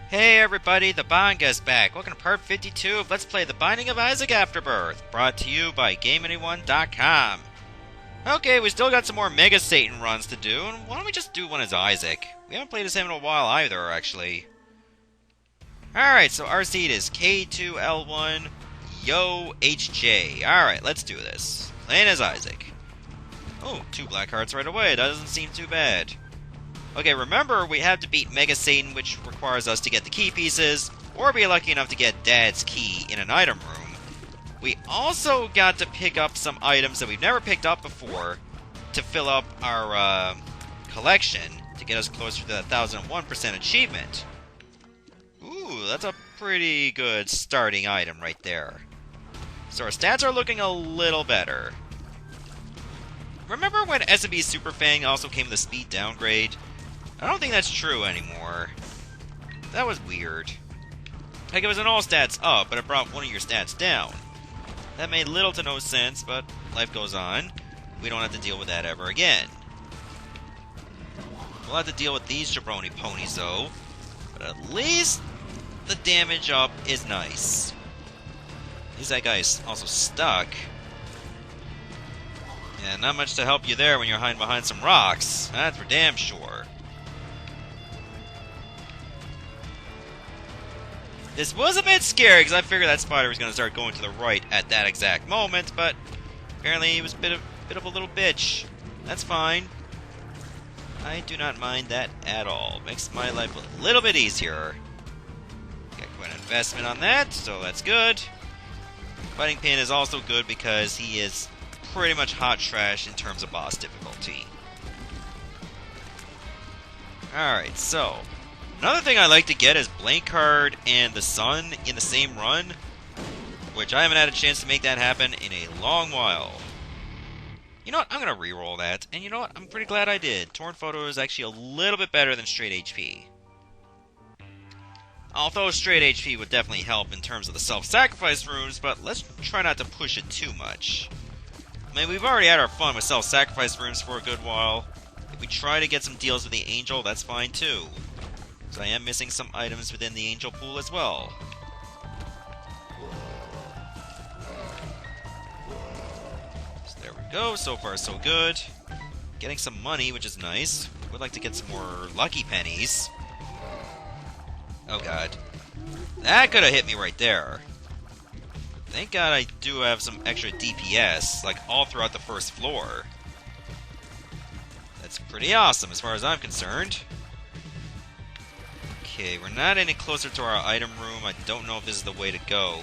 Hey everybody, the Banga's back. Welcome to part 52 of Let's Play The Binding of Isaac Afterbirth, brought to you by GameAnyone.com. Okay, we still got some more Mega Satan runs to do, and why don't we just do one as Isaac? We haven't played as him in a while either, actually. Alright, so our seed is K2L1 Yo HJ. Alright, let's do this. Playing as Isaac. Oh, 2 black hearts right away. That doesn't seem too bad. Okay, remember, we have to beat Mega Satan, which requires us to get the key pieces, or be lucky enough to get Dad's key in an item room. We also got to pick up some items that we've never picked up before to fill up our collection to get us closer to that 1001% achievement. Ooh, that's a pretty good starting item right there. So our stats are looking a little better. Remember when S&B Super Fang also came with a speed downgrade? I don't think that's true anymore. That was weird. Like, it was an all stats up, but it brought one of your stats down. That made little to no sense, but life goes on. We don't have to deal with that ever again. We'll have to deal with these jabroni ponies, though. But at least the damage up is nice. At least that guy is also stuck. Yeah, not much to help you there when you're hiding behind some rocks. That's for damn sure. This was a bit scary, because I figured that spider was going to start going to the right at that exact moment, but apparently he was a bit of a little bitch. That's fine. I do not mind that at all. Makes my life a little bit easier. Got quite an investment on that, so that's good. Fighting Pin is also good because he is pretty much hot trash in terms of boss difficulty. Alright, so another thing I like to get is Blankard and the Sun in the same run, which I haven't had a chance to make that happen in a long while. You know what? I'm going to reroll that, and you know what? I'm pretty glad I did. Torn Photo is actually a little bit better than Straight HP. Although Straight HP would definitely help in terms of the self-sacrifice runes, but let's try not to push it too much. I mean, we've already had our fun with self-sacrifice runes for a good while. If we try to get some deals with the Angel, that's fine too. So I am missing some items within the Angel pool as well. So there we go, so far so good. Getting some money, which is nice. Would like to get some more lucky pennies. Oh god. That could have hit me right there. Thank god I do have some extra DPS, like all throughout the first floor. That's pretty awesome as far as I'm concerned. Okay, we're not any closer to our item room. I don't know if this is the way to go.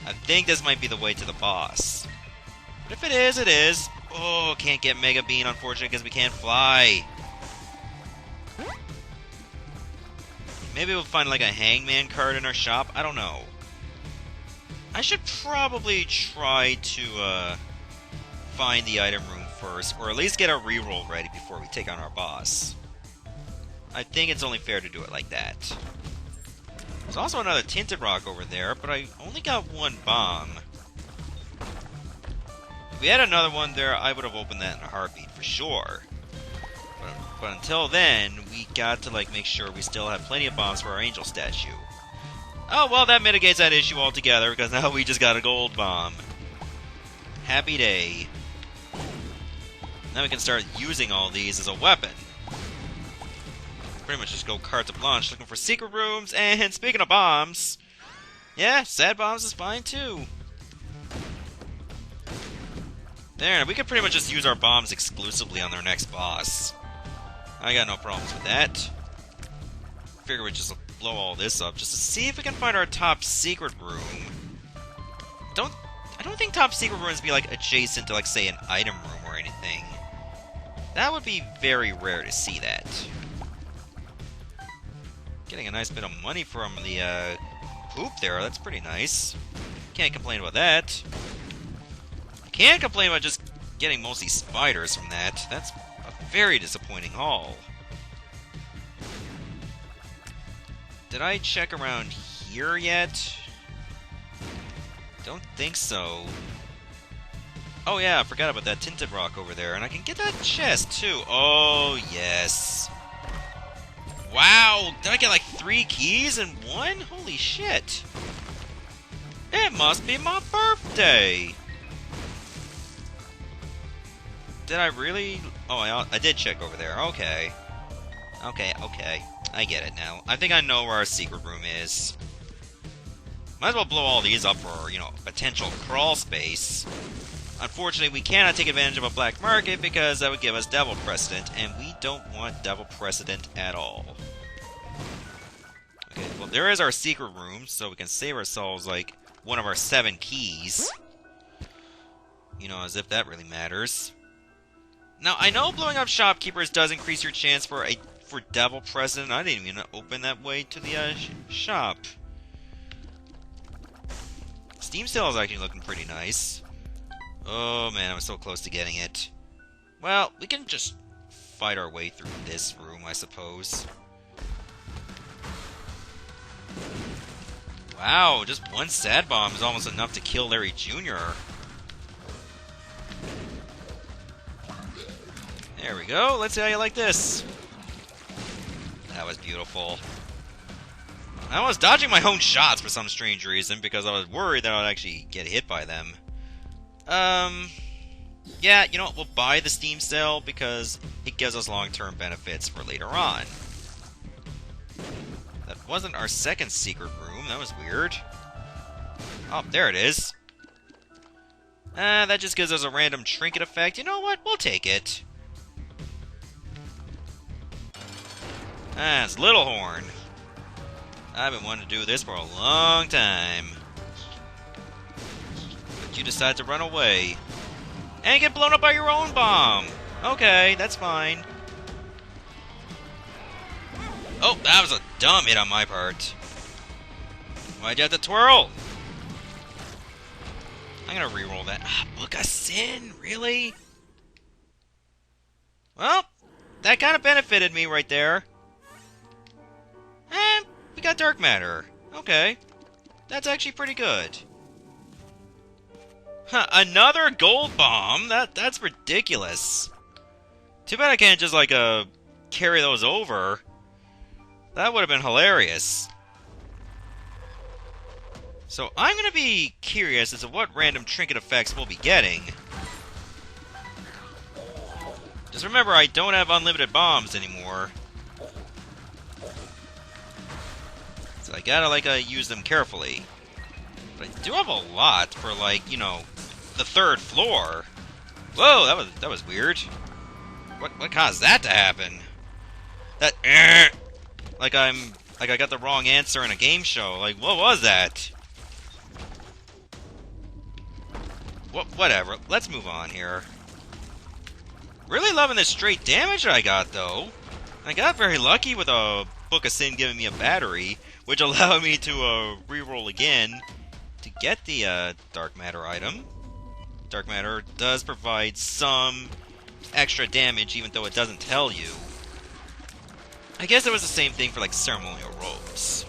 I think this might be the way to the boss. But if it is, it is. Oh, can't get Mega Bean, unfortunately, because we can't fly. Maybe we'll find like a Hangman card in our shop. I don't know. I should probably try to find the item room first, or at least get a reroll ready before we take on our boss. I think it's only fair to do it like that. There's also another Tinted Rock over there, but I only got one bomb. If we had another one there, I would have opened that in a heartbeat for sure. But until then, we got to like make sure we still have plenty of bombs for our angel statue. Oh, well, that mitigates that issue altogether, because now we just got a gold bomb. Happy day. Now we can start using all these as a weapon. Pretty much just go carte blanche looking for secret rooms, and speaking of bombs, yeah, sad bombs is fine too. There, we could pretty much just use our bombs exclusively on their next boss. I got no problems with that. Figure we'd just blow all this up just to see if we can find our top secret room. I don't think top secret rooms be like adjacent to like say an item room or anything. That would be very rare to see that. Getting a nice bit of money from the poop there, that's pretty nice. Can't complain about that. Can't complain about just getting mostly spiders from that. That's a very disappointing haul. Did I check around here yet? Don't think so. Oh yeah, I forgot about that Tinted Rock over there, and I can get that chest too. Oh yes. Wow! Did I get like 3 keys in one? Holy shit. It must be my birthday. Did I really? Oh, I did check over there. Okay. Okay. I get it now. I think I know where our secret room is. Might as well blow all these up for, you know, potential crawl space. Unfortunately, we cannot take advantage of a black market because that would give us devil precedent, and we don't want devil precedent at all. Okay, well, there is our secret room, so we can save ourselves, like, one of our 7 keys. You know, as if that really matters. Now, I know blowing up shopkeepers does increase your chance for devil precedent. I didn't even open that way to the shop. Steam sale is actually looking pretty nice. Oh man, I was so close to getting it. Well, we can just fight our way through this room, I suppose. Wow, just one sad bomb is almost enough to kill Larry Jr. There we go. Let's see how you like this. That was beautiful. I was dodging my own shots for some strange reason because I was worried that I would actually get hit by them. Yeah, you know what? We'll buy the Steam sale because it gives us long-term benefits for later on. That wasn't our second secret room. That was weird. Oh, there it is. That just gives us a random trinket effect. You know what? We'll take it. It's Little Horn. I've been wanting to do this for a long time. But you decide to run away. And get blown up by your own bomb. Okay, that's fine. Oh, that was a dumb hit on my part. Why'd you have to twirl? I'm gonna reroll that. Book of Sin? Really? Well, that kind of benefited me right there. And we got Dark Matter. Okay. That's actually pretty good. Huh, another gold bomb? That's ridiculous. Too bad I can't just, like, carry those over. That would have been hilarious. So, I'm gonna be curious as to what random trinket effects we'll be getting. Just remember, I don't have unlimited bombs anymore. So I gotta, like, use them carefully. But I do have a lot for, like, you know, the 3rd floor. Whoa, that was weird. What caused that to happen? That like I got the wrong answer in a game show. Like, what was that? Whatever. Let's move on here. Really loving this straight damage that I got, though. I got very lucky with a Book of Sin giving me a battery, which allowed me to reroll again to get the Dark Matter item. Dark Matter does provide some extra damage, even though it doesn't tell you. I guess it was the same thing for, like, ceremonial robes.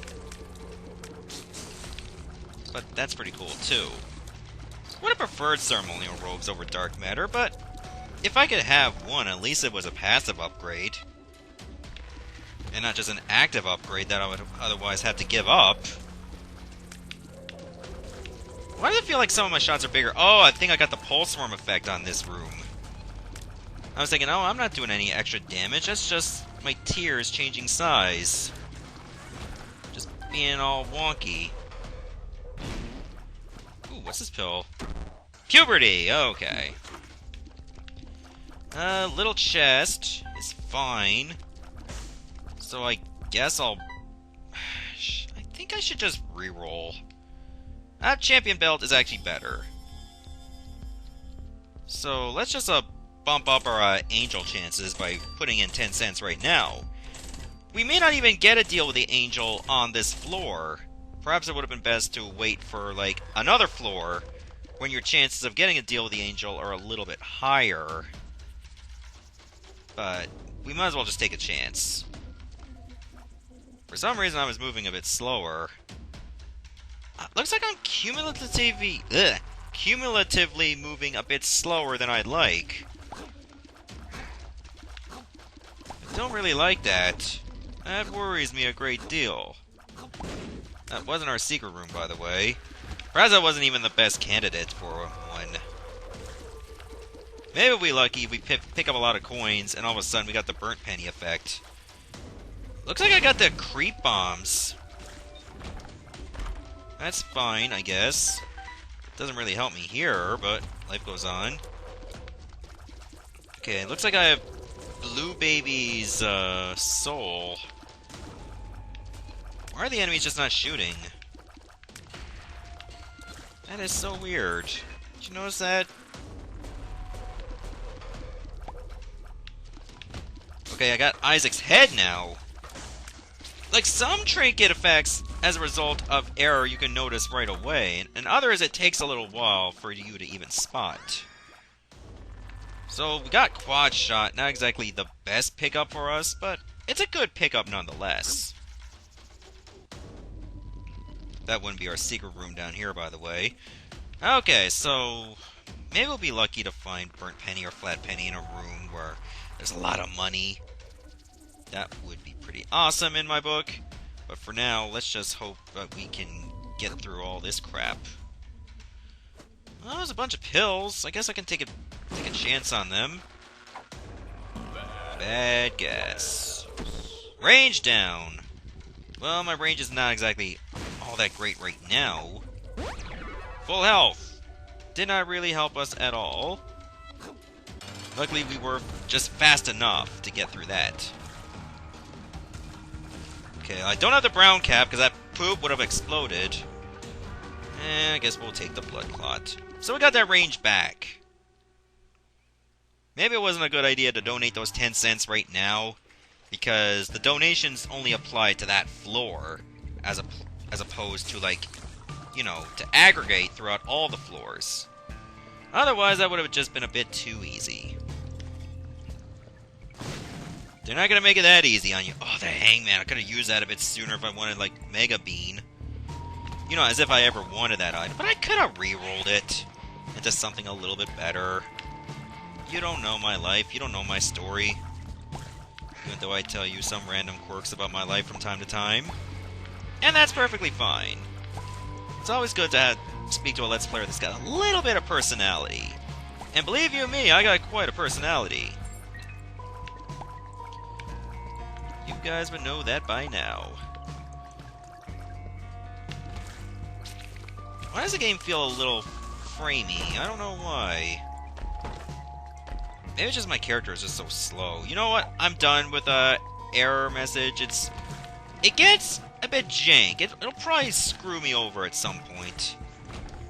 But that's pretty cool, too. Would have preferred ceremonial robes over Dark Matter, but if I could have one, at least it was a passive upgrade. And not just an active upgrade that I would otherwise have to give up. Why does it feel like some of my shots are bigger? Oh, I think I got the pulse swarm effect on this room. I was thinking, oh, I'm not doing any extra damage. That's just my tears changing size. Just being all wonky. Ooh, what's this pill? Puberty! Okay. Little chest is fine. So I guess I'll... I think I should just reroll. Champion belt is actually better. So let's just bump up our angel chances by putting in 10 cents right now. We may not even get a deal with the angel on this floor. Perhaps it would have been best to wait for, like, another floor when your chances of getting a deal with the angel are a little bit higher. But we might as well just take a chance. For some reason I was moving a bit slower. Looks like I'm cumulatively moving a bit slower than I'd like. I don't really like that. That worries me a great deal. That wasn't our secret room, by the way. Perhaps that wasn't even the best candidate for one. Maybe if we're lucky, we pick up a lot of coins, and all of a sudden we got the burnt penny effect. Looks like I got the creep bombs. That's fine, I guess. Doesn't really help me here, but life goes on. Okay, looks like I have Blue Baby's soul. Why are the enemies just not shooting? That is so weird. Did you notice that? Okay, I got Isaac's head now. Like, some trinket effects, as a result of error, you can notice right away, and others it takes a little while for you to even spot. So, we got Quad Shot, not exactly the best pickup for us, but it's a good pickup nonetheless. That wouldn't be our secret room down here, by the way. Okay, so maybe we'll be lucky to find Burnt Penny or Flat Penny in a room where there's a lot of money. That would be pretty awesome in my book. But for now, let's just hope that we can get through all this crap. Well, there's a bunch of pills. I guess I can take a chance on them. Bad guess. Range down. Well, my range is not exactly all that great right now. Full health. Did not really help us at all. Luckily, we were just fast enough to get through that. Okay, I don't have the brown cap because that poop would have exploded. I guess we'll take the blood clot. So we got that range back. Maybe it wasn't a good idea to donate those 10 cents right now, because the donations only apply to that floor, as opposed to, like, you know, to aggregate throughout all the floors. Otherwise, that would have just been a bit too easy. They're not gonna make it that easy on you. Oh, the Hangman. I could have used that a bit sooner if I wanted, like, Mega Bean. You know, as if I ever wanted that item. But I could have re-rolled it into something a little bit better. You don't know my life. You don't know my story. Even though I tell you some random quirks about my life from time to time. And that's perfectly fine. It's always good to speak to a Let's Player that's got a little bit of personality. And believe you me, I got quite a personality. You guys would know that by now. Why does the game feel a little framey? I don't know why. Maybe it's just my character is just so slow. You know what? I'm done with error message. It gets a bit jank. It'll probably screw me over at some point.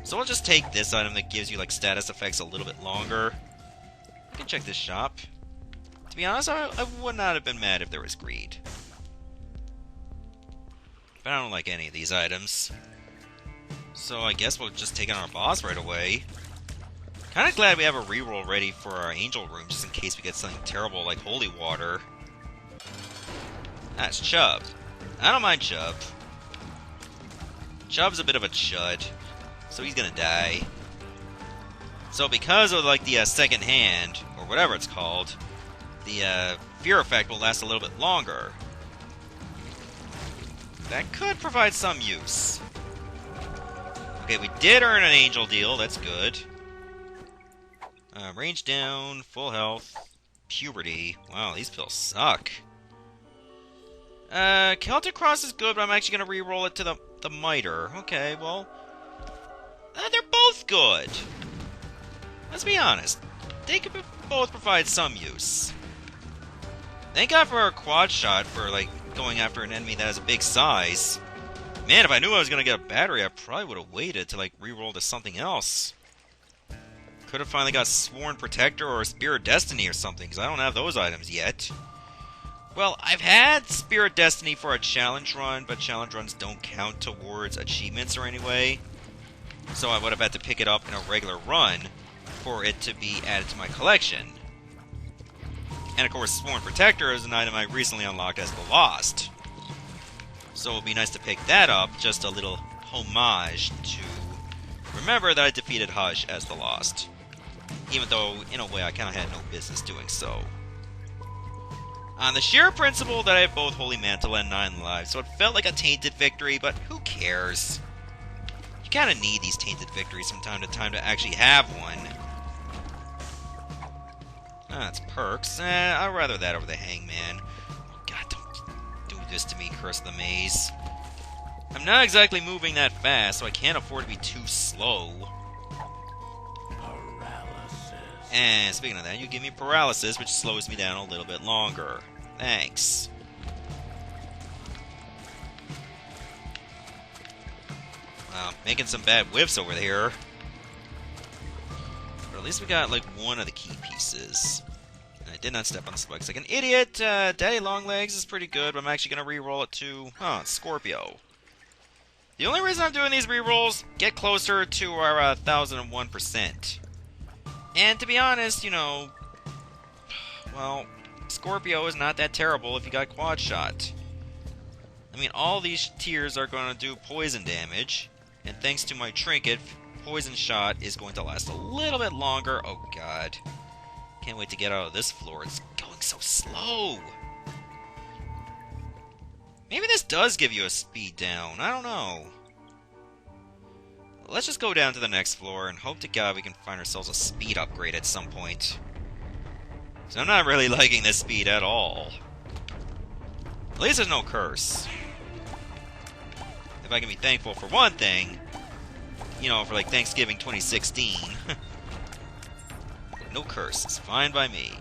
So I'll just take this item that gives you like status effects a little bit longer. You can check this shop. To be honest, I would not have been mad if there was greed. But I don't like any of these items. So I guess we'll just take on our boss right away. Kinda glad we have a reroll ready for our angel room, just in case we get something terrible like holy water. That's Chub. I don't mind Chub. Chub's a bit of a chud, so he's gonna die. So because of like the second hand, or whatever it's called, the fear effect will last a little bit longer. That could provide some use. Okay, we did earn an angel deal, that's good. Range down, full health, puberty. Wow, these pills suck. Celtic Cross is good, but I'm actually going to re-roll it to the Miter. Okay, well, they're both good. Let's be honest. They could both provide some use. Thank God for our quad shot for, like, going after an enemy that has a big size. Man, if I knew I was going to get a battery, I probably would have waited to, like, re-roll to something else. Could have finally got Sworn Protector or Spirit Destiny or something, because I don't have those items yet. Well, I've had Spirit Destiny for a challenge run, but challenge runs don't count towards achievements or anyway. So I would have had to pick it up in a regular run for it to be added to my collection. And of course, Sworn Protector is an item I recently unlocked as the Lost. So it would be nice to pick that up, just a little homage to remember that I defeated Hush as the Lost. Even though, in a way, I kind of had no business doing so. On the sheer principle that I have both Holy Mantle and 9 lives, so it felt like a tainted victory, but who cares? You kind of need these tainted victories from time to time to actually have one. Ah, it's perks. I'd rather that over the Hangman. Oh god, don't do this to me, Curse of the Maze. I'm not exactly moving that fast, so I can't afford to be too slow. And speaking of that, you give me paralysis, which slows me down a little bit longer. Thanks. Wow, making some bad whiffs over there. But at least we got, like, one of the key pieces. And I did not step on the spikes like an idiot. Daddy Longlegs is pretty good, but I'm actually going to re-roll it to, Scorpio. The only reason I'm doing these re-rolls, get closer to our 1001%. And to be honest, you know, well, Scorpio is not that terrible if you got quad shot. I mean, all these tiers are going to do poison damage, and thanks to my trinket, poison shot is going to last a little bit longer. Oh god. Can't wait to get out of this floor. It's going so slow. Maybe this does give you a speed down. I don't know. Let's just go down to the next floor and hope to god we can find ourselves a speed upgrade at some point. So I'm not really liking this speed at all. At least there's no curse. If I can be thankful for one thing, you know, for like Thanksgiving 2016. No curse. It's fine by me.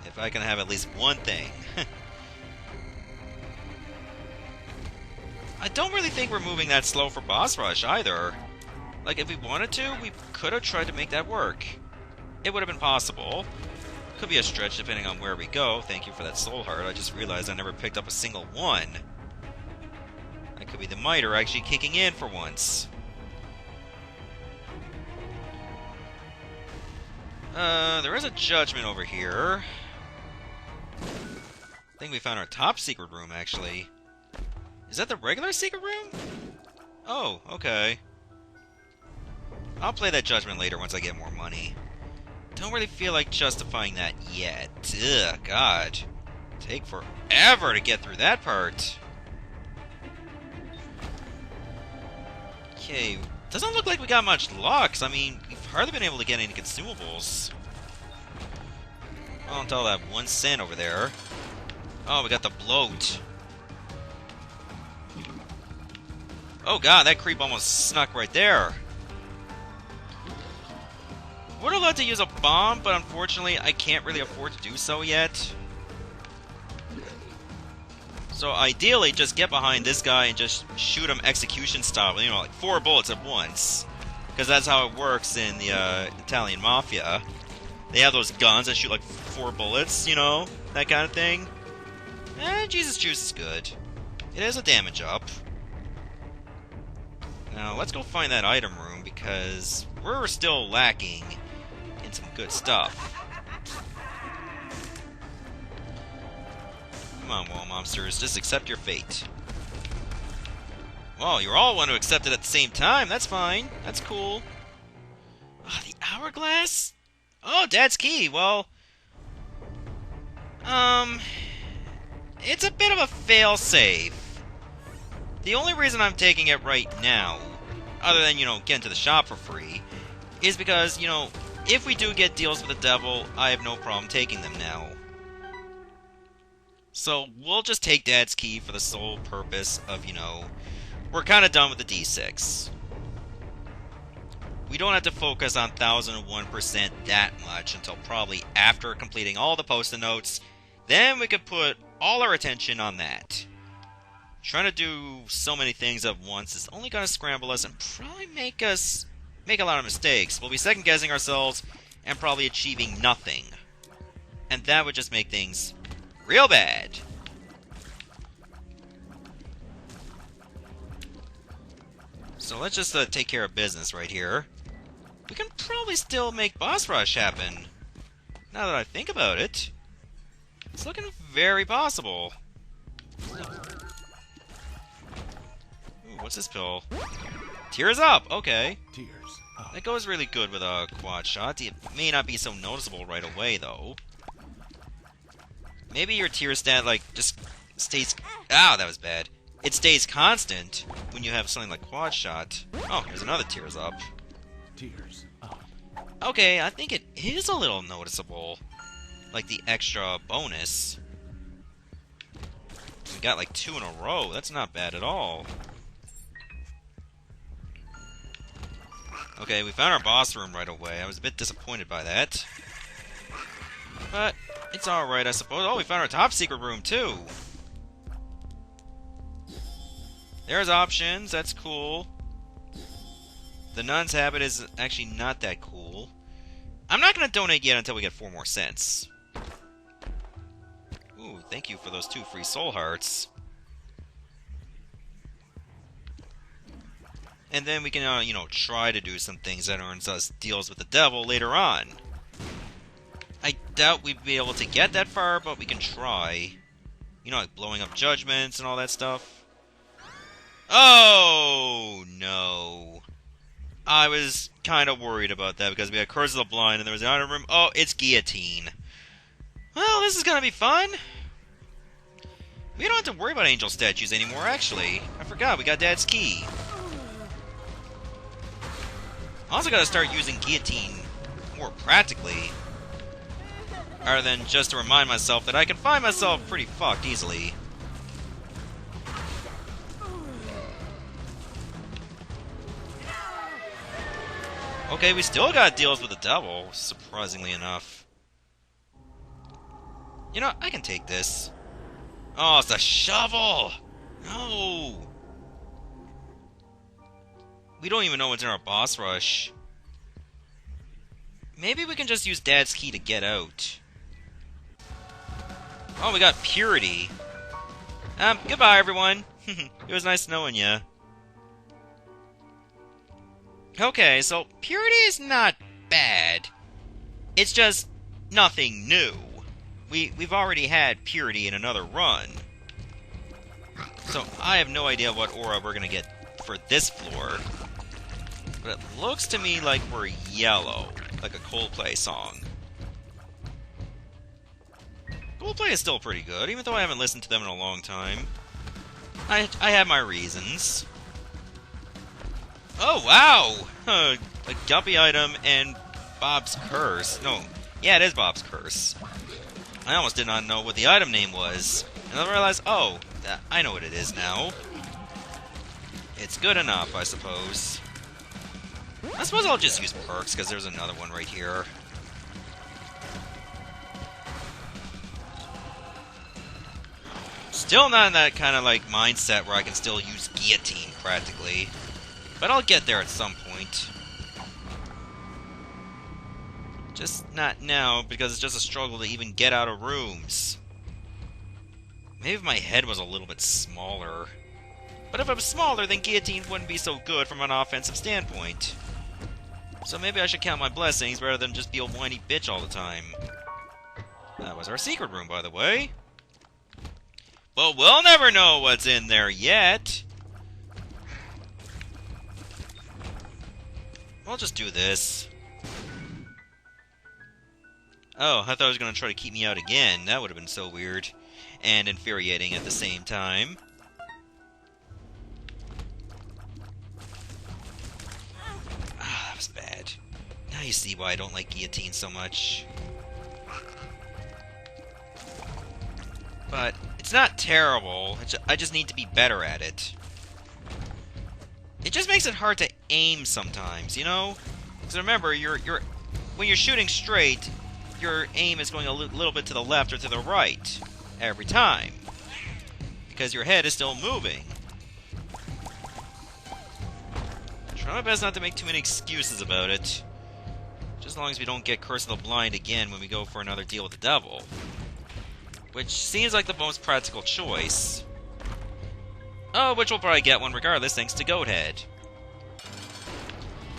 If I can have at least one thing. I don't really think we're moving that slow for boss rush either. Like, if we wanted to, we could have tried to make that work. It would have been possible. Could be a stretch depending on where we go. Thank you for that soul heart. I just realized I never picked up a single one. That could be the miter actually kicking in for once. There is a judgment over here. I think we found our top secret room, actually. Is that the regular secret room? Oh, okay. I'll play that judgment later once I get more money. Don't really feel like justifying that yet. Ugh, god. Take forever to get through that part. Okay, doesn't look like we got much luck. I mean, we've hardly been able to get any consumables. Well, until that 1 cent over there. Oh, we got the bloat. Oh god, that creep almost snuck right there. Would have loved to use a bomb, but unfortunately I can't really afford to do so yet. So ideally, just get behind this guy and just shoot him execution style, you know, like 4 bullets at once. Because that's how it works in the Italian Mafia. They have those guns that shoot like 4 bullets, you know, that kind of thing. Jesus Juice is good. It is a damage up. Now, let's go find that item room, because we're still lacking in some good stuff. Come on, wall monsters, just accept your fate. Well, you all want to accept it at the same time, that's fine. That's cool. Ah, the hourglass? Oh, Dad's key, well... It's a bit of a fail-safe. The only reason I'm taking it right now, other than, you know, getting to the shop for free, is because, you know, if we do get deals with the devil, I have no problem taking them now. So, we'll just take Dad's key for the sole purpose of, you know, we're kind of done with the D6. We don't have to focus on 1001% that much until probably after completing all the post-it notes. Then we could put all our attention on that. Trying to do so many things at once is only going to scramble us and probably make us make a lot of mistakes. We'll be second-guessing ourselves and probably achieving nothing. And that would just make things real bad. So let's just take care of business right here. We can probably still make boss rush happen. Now that I think about it, it's looking very possible. What's this pill? Tears up! Okay. Tears up. That goes really good with a quad shot. It may not be so noticeable right away, though. Maybe your tear stat, like, just stays... Ow, that was bad. It stays constant when you have something like quad shot. Oh, there's another tears up. Tears up. Okay, I think it is a little noticeable. Like the extra bonus. We got like 2 in a row. That's not bad at all. Okay, we found our boss room right away. I was a bit disappointed by that. But it's alright, I suppose. Oh, we found our top secret room, too. There's options. That's cool. The nun's habit is actually not that cool. I'm not going to donate yet until we get 4 more cents. Ooh, thank you for those 2 free soul hearts. And then we can, you know, try to do some things that earns us deals with the devil later on. I doubt we'd be able to get that far, but we can try. You know, like blowing up judgments and all that stuff. Oh, no. I was kind of worried about that because we had Curse of the Blind and there was an item room. Oh, it's Guillotine. Well, this is going to be fun. We don't have to worry about angel statues anymore, actually. I forgot, we got Dad's key. I also got to start using Guillotine more practically. Rather than just to remind myself that I can find myself pretty fucked easily. Okay, we still got deals with the devil, surprisingly enough. You know, I can take this. Oh, it's a shovel! No! We don't even know what's in our boss rush. Maybe we can just use Dad's key to get out. Oh, we got Purity. Goodbye, everyone. It was nice knowing ya. Okay, so Purity is not bad. It's just nothing new. We've already had Purity in another run. So I have no idea what aura we're gonna get for this floor. But it looks to me like we're yellow, like a Coldplay song. Coldplay is still pretty good, even though I haven't listened to them in a long time. I have my reasons. Oh, wow! A guppy item and Bob's Curse. No, yeah, it is Bob's Curse. I almost did not know what the item name was. And then I realized, oh, I know what it is now. It's good enough, I suppose. I suppose I'll just use perks, because there's another one right here. Still not in that kind of, like, mindset where I can still use Guillotine, practically. But I'll get there at some point. Just not now, because it's just a struggle to even get out of rooms. Maybe if my head was a little bit smaller. But if it was smaller, then Guillotine wouldn't be so good from an offensive standpoint. So maybe I should count my blessings rather than just be a whiny bitch all the time. That was our secret room, by the way. But we'll never know what's in there yet. I'll just do this. Oh, I thought it was going to try to keep me out again. That would have been so weird. And infuriating at the same time. Ah, that was bad. Now you see why I don't like Guillotine so much. But it's not terrible. I just need to be better at it. It just makes it hard to aim sometimes, you know? Because remember, when you're shooting straight, your aim is going a little bit to the left or to the right every time. Because your head is still moving. Try my best not to make too many excuses about it. Just as long as we don't get Curse of the Blind again when we go for another deal with the devil. Which seems like the most practical choice. Oh, which we'll probably get one regardless, thanks to Goathead.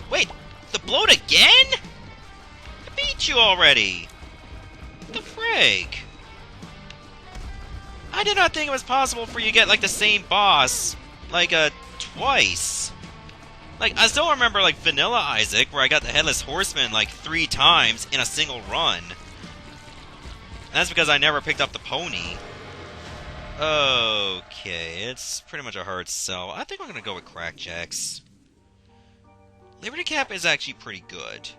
Wait, the bloat again? I beat you already! What the frig? I did not think it was possible for you to get, like, the same boss, like, twice. Like, I still remember, like, Vanilla Isaac, where I got the Headless Horseman, like, 3 times in a single run. that's because I never picked up the pony. Okay, it's pretty much a hard sell. I think I'm gonna go with Crackjacks. Liberty Cap is actually pretty good.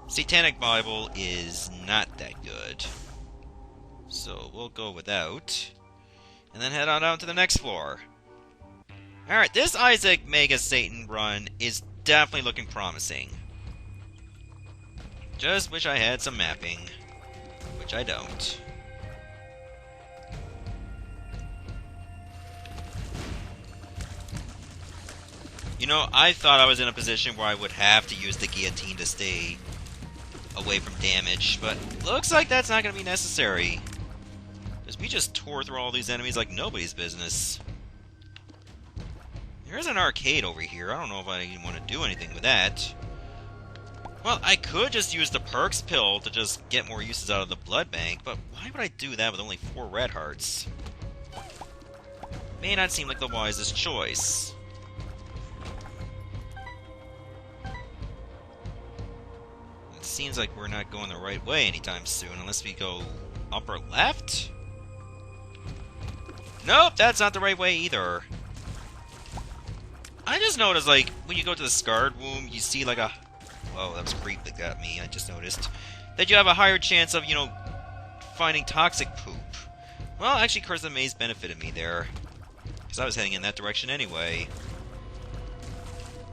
Satanic Bible is not that good. So we'll go without. And then head on down to the next floor. Alright, this Isaac Mega Satan run is definitely looking promising. Just wish I had some mapping. Which I don't. You know, I thought I was in a position where I would have to use the guillotine to stay away from damage, but looks like that's not going to be necessary. Because we just tore through all these enemies like nobody's business. There is an arcade over here. I don't know if I even want to do anything with that. Well, I could just use the perks pill to just get more uses out of the blood bank, but why would I do that with only 4 red hearts? May not seem like the wisest choice. It seems like we're not going the right way anytime soon, unless we go upper left? Nope, that's not the right way either. I just noticed, like, when you go to the Scarred Womb, you see, like, a... Whoa, that was creep that got me, I just noticed. That you have a higher chance of, you know, finding toxic poop. Well, actually, Curse of the Maze benefited me there. Because I was heading in that direction anyway.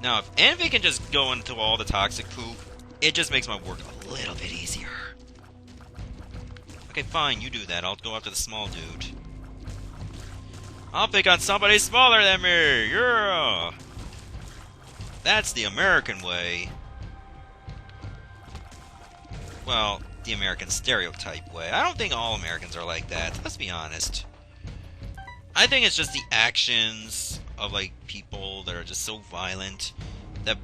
Now, if Envy can just go into all the toxic poop, it just makes my work a little bit easier. Okay, fine, you do that. I'll go after the small dude. I'll pick on somebody smaller than me! Yeah! That's the American way. Well, the American stereotype way. I don't think all Americans are like that, let's be honest. I think it's just the actions of, like, people that are just so violent that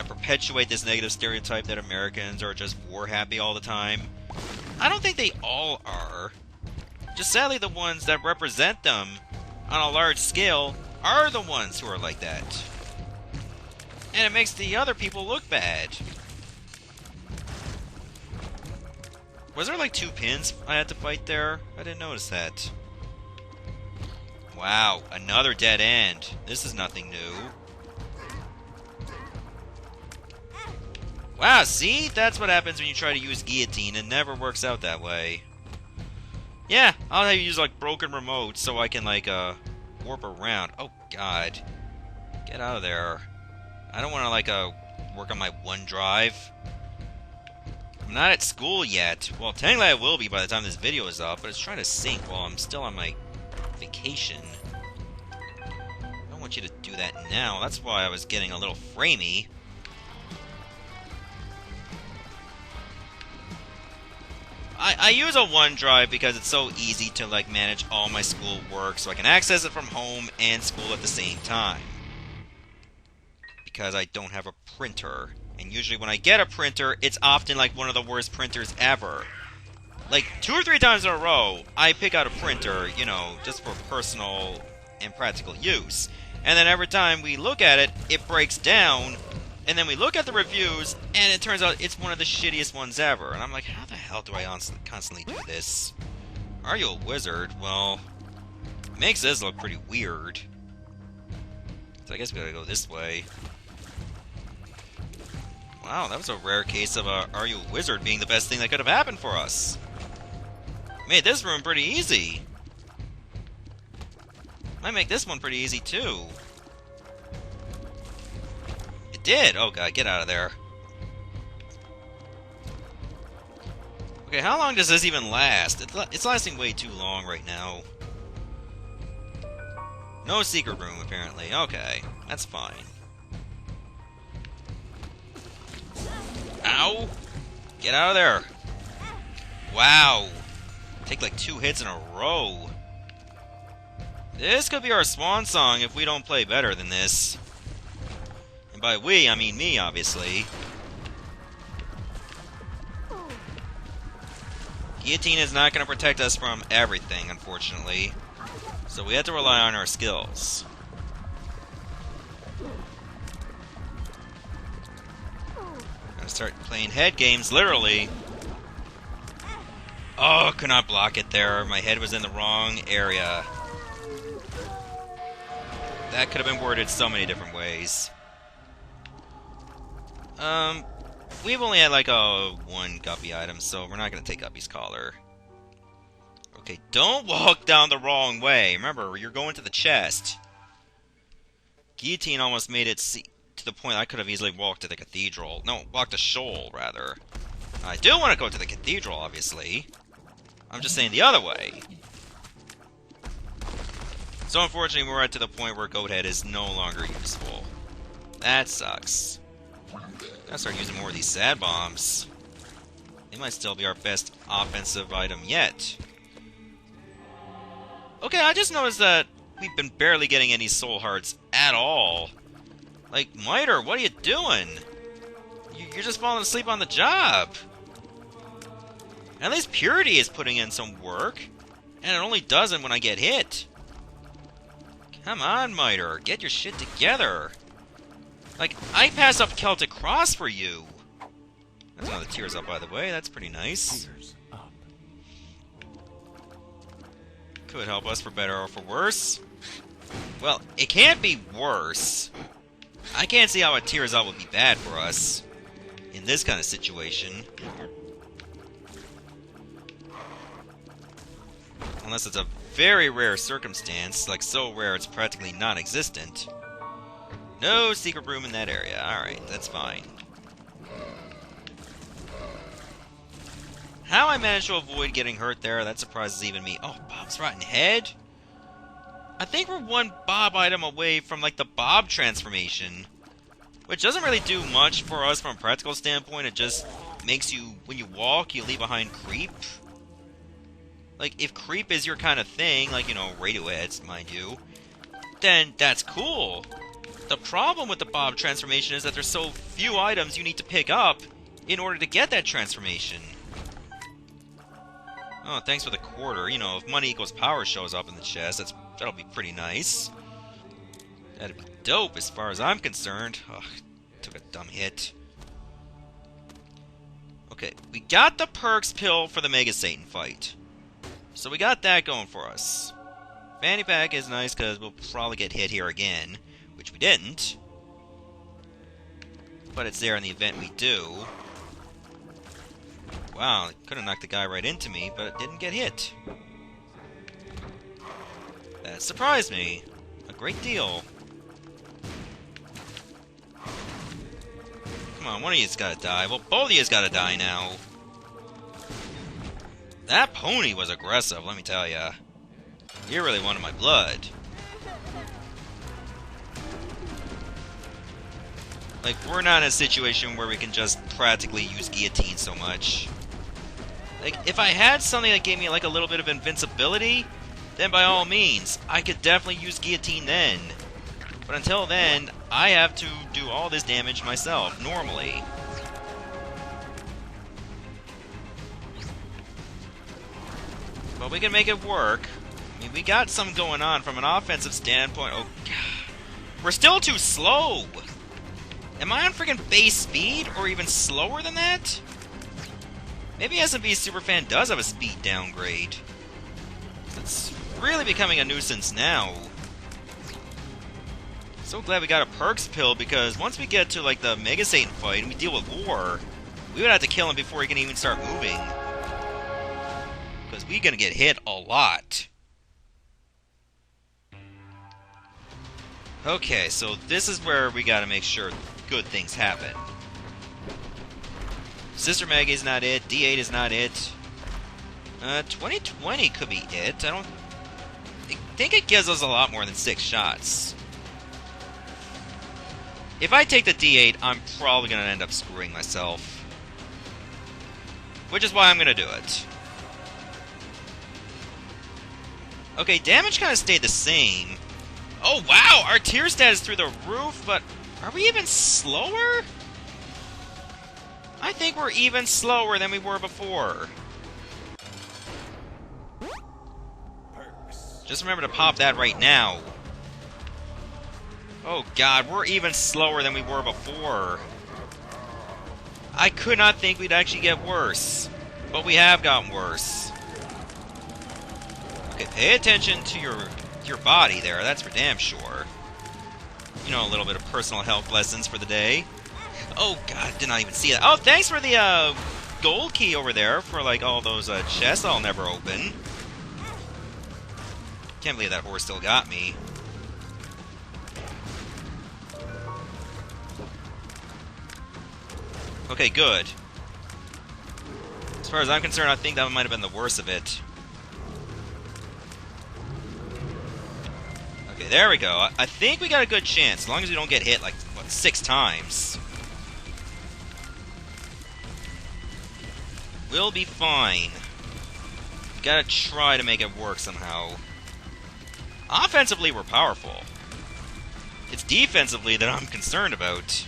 perpetuate this negative stereotype that Americans are just war-happy all the time. I don't think they all are. Just sadly the ones that represent them on a large scale are the ones who are like that. And it makes the other people look bad. Was there like 2 pins I had to fight there? I didn't notice that. Wow, another dead end. This is nothing new. Wow, see? That's what happens when you try to use guillotine. It never works out that way. Yeah, I'll have you use like broken remotes so I can like warp around. Oh god. Get out of there. I don't want to like work on my OneDrive. I'm not at school yet. Well, technically I will be by the time this video is up, but it's trying to sync while I'm still on my vacation. I don't want you to do that now. That's why I was getting a little framey. I use a OneDrive because it's so easy to like manage all my school work, so I can access it from home and school at the same time. Because I don't have a printer. And usually when I get a printer, it's often like one of the worst printers ever. Like 2 or 3 times in a row, I pick out a printer, you know, just for personal and practical use. And then every time we look at it, it breaks down. And then we look at the reviews, and it turns out it's one of the shittiest ones ever. And I'm like, how the hell do I constantly do this? Are you a wizard? Well, it makes this look pretty weird. So I guess we gotta go this way. Wow, that was a rare case of Are You a Wizard being the best thing that could have happened for us. Made this room pretty easy. Might make this one pretty easy, too. It did! Oh god, get out of there. Okay, how long does this even last? It's lasting way too long right now. No secret room, apparently. Okay, that's fine. Ow! Get out of there! Wow! Take like 2 hits in a row. This could be our swan song if we don't play better than this. And by we, I mean me, obviously. Guillotine is not going to protect us from everything, unfortunately. So we have to rely on our skills. Gotta start playing head games, literally. Oh, could not block it there. My head was in the wrong area. That could have been worded so many different ways. We've only had like one Guppy item, so we're not gonna take Guppy's collar. Okay, don't walk down the wrong way. Remember, you're going to the chest. Guillotine almost made it to the point I could have easily walked to the cathedral. No, walked to Shoal, rather. I do want to go to the cathedral, obviously. I'm just saying the other way. So unfortunately, we're at to the point where Goathead is no longer useful. That sucks. Gotta start using more of these sad bombs. They might still be our best offensive item yet. Okay, I just noticed that we've been barely getting any soul hearts at all. Like, Miter, what are you doing? You're just falling asleep on the job. At least Purity is putting in some work, and it only doesn't when I get hit. Come on, Miter, get your shit together. Like, I passed up Celtic Cross for you. That's another Tears Up, by the way. That's pretty nice. Tears up. Could help us for better or for worse. Well, it can't be worse. I can't see how a Tears Up would be bad for us in this kind of situation. Unless it's a very rare circumstance, like so rare it's practically non-existent. No secret room in that area. Alright, that's fine. How I managed to avoid getting hurt there, that surprises even me. Oh, Bob's Rotten Head? I think we're one Bob item away from, like, the Bob transformation. Which doesn't really do much for us from a practical standpoint. It just makes you, when you walk, you leave behind creep. Like, if creep is your kind of thing, like, you know, Radioheads, mind you, then that's cool. The problem with the Bob transformation is that there's so few items you need to pick up in order to get that transformation. Oh, thanks for the quarter. You know, if money equals power shows up in the chest, that'll be pretty nice. That'd be dope as far as I'm concerned. Ugh, took a dumb hit. Okay, we got the perks pill for the Mega Satan fight. So we got that going for us. Fanny pack is nice because we'll probably get hit here again, which we didn't. But it's there in the event we do. Wow, it could have knocked the guy right into me, but it didn't get hit. That surprised me a great deal. Come on, one of you's gotta die. Well, both of you's gotta die now. That pony was aggressive, let me tell ya. You really wanted my blood. Like, we're not in a situation where we can just practically use guillotine so much. Like, if I had something that gave me, like, a little bit of invincibility, then by all means, I could definitely use guillotine then. But until then, I have to do all this damage myself, normally. But we can make it work. I mean, we got some going on from an offensive standpoint. Oh, God. We're still too slow! Am I on freaking base speed, or even slower than that? Maybe S&B Superfan does have a speed downgrade. It's really becoming a nuisance now. So glad we got a perks pill, because once we get to, like, the Mega Satan fight and we deal with War, we would have to kill him before he can even start moving. Because we're gonna get hit a lot. Okay, so this is where we gotta make sure good things happen. Sister Maggie's not it, D8 is not it. 2020 could be it. I think it gives us a lot more than 6 shots. If I take the D8, I'm probably gonna end up screwing myself. Which is why I'm gonna do it. Okay, damage kind of stayed the same. Oh wow, our tier stat is through the roof, but are we even slower? I think we're even slower than we were before. Just remember to pop that right now. Oh god, we're even slower than we were before. I could not think we'd actually get worse. But we have gotten worse. Okay, pay attention to your body there, that's for damn sure. You know, a little bit of personal health lessons for the day. Oh god, did not even see that. Oh, thanks for the gold key over there for like all those chests I'll never open. Can't believe that horse still got me. Okay, good. As far as I'm concerned, I think that might have been the worst of it. Okay, there we go. I think we got a good chance, as long as we don't get hit, like, what, 6 times. We'll be fine. We gotta try to make it work somehow. Offensively, we're powerful. It's defensively that I'm concerned about.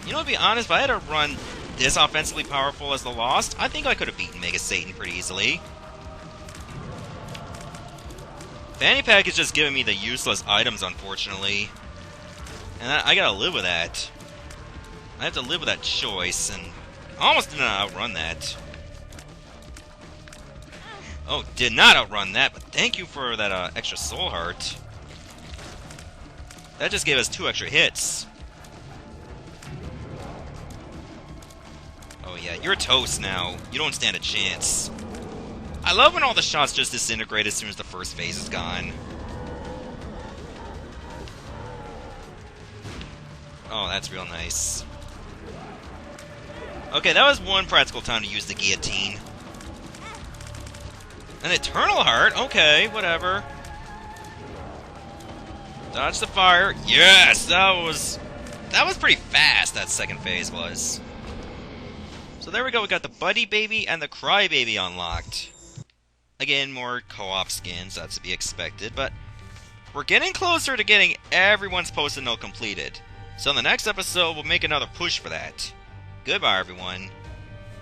You know, to be honest, if I had to run this offensively powerful as the Lost, I think I could have beaten Mega Satan pretty easily. Fanny Pack is just giving me the useless items, unfortunately. And I gotta live with that. I have to live with that choice, and I almost did not outrun that. Oh, did not outrun that, but thank you for that extra soul heart. That just gave us 2 extra hits. Oh yeah, you're toast now. You don't stand a chance. I love when all the shots just disintegrate as soon as the first phase is gone. Oh, that's real nice. Okay, that was one practical time to use the guillotine. An Eternal Heart? Okay, whatever. Dodge the fire. Yes! That was pretty fast, that second phase was. So there we go, we got the Buddy Baby and the Cry Baby unlocked. Again, more co-op skins, that's to be expected, but we're getting closer to getting everyone's post-it note completed. So in the next episode, we'll make another push for that. Goodbye, everyone.